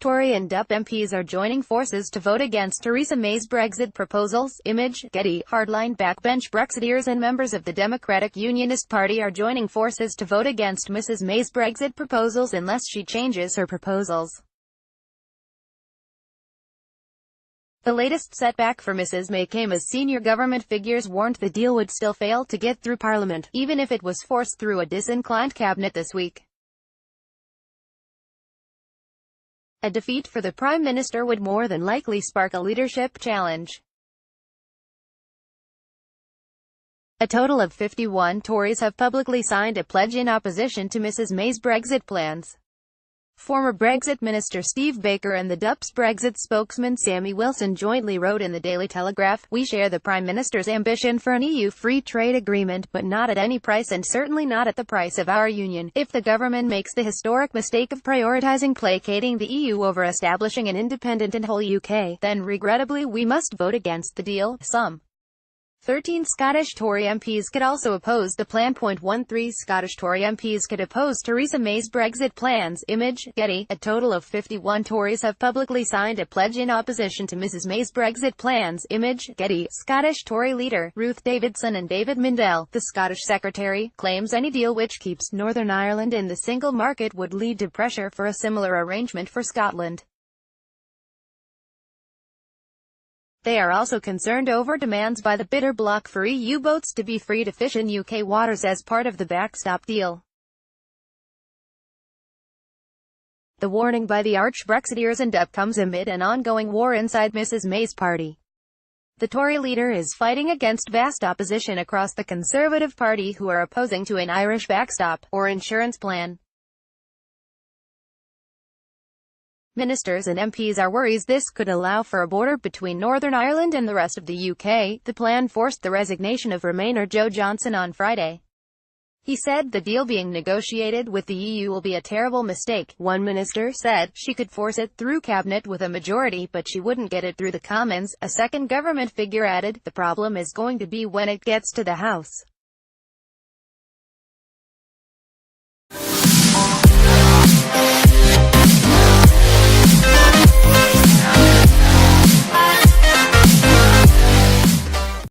Tory and DUP MPs are joining forces to vote against Theresa May's Brexit proposals. Image, Getty. Hardline, backbench Brexiteers and members of the Democratic Unionist Party are joining forces to vote against Mrs May's Brexit proposals unless she changes her proposals. The latest setback for Mrs May came as senior government figures warned the deal would still fail to get through Parliament, even if it was forced through a disinclined cabinet this week. A defeat for the Prime Minister would more than likely spark a leadership challenge. A total of 51 Tories have publicly signed a pledge in opposition to Mrs May's Brexit plans. Former Brexit Minister Steve Baker and the DUP's Brexit spokesman Sammie Wilson jointly wrote in the Daily Telegraph, "We share the Prime Minister's ambition for an EU free trade agreement, but not at any price and certainly not at the price of our union. If the government makes the historic mistake of prioritising placating the EU over establishing an independent and whole UK, then regrettably we must vote against the deal." Some 13 Scottish Tory MPs could also oppose the plan. 13 Scottish Tory MPs could oppose Theresa May's Brexit plans. Image, Getty. A total of 51 Tories have publicly signed a pledge in opposition to Mrs May's Brexit plans. Image, Getty. Scottish Tory leader, Ruth Davidson and David Mindell, the Scottish Secretary, claims any deal which keeps Northern Ireland in the single market would lead to pressure for a similar arrangement for Scotland. They are also concerned over demands by the bidder bloc for EU boats to be free to fish in UK waters as part of the backstop deal. The warning by the arch Brexiteers and DUP comes amid an ongoing war inside Mrs May's party. The Tory leader is fighting against vast opposition across the Conservative Party who are opposing to an Irish backstop, or insurance plan. Ministers and MPs are worried this could allow for a border between Northern Ireland and the rest of the UK. The plan forced the resignation of Remainer Joe Johnson on Friday. He said the deal being negotiated with the EU will be a terrible mistake. One minister said she could force it through cabinet with a majority but she wouldn't get it through the Commons. A second government figure added, the problem is going to be when it gets to the House.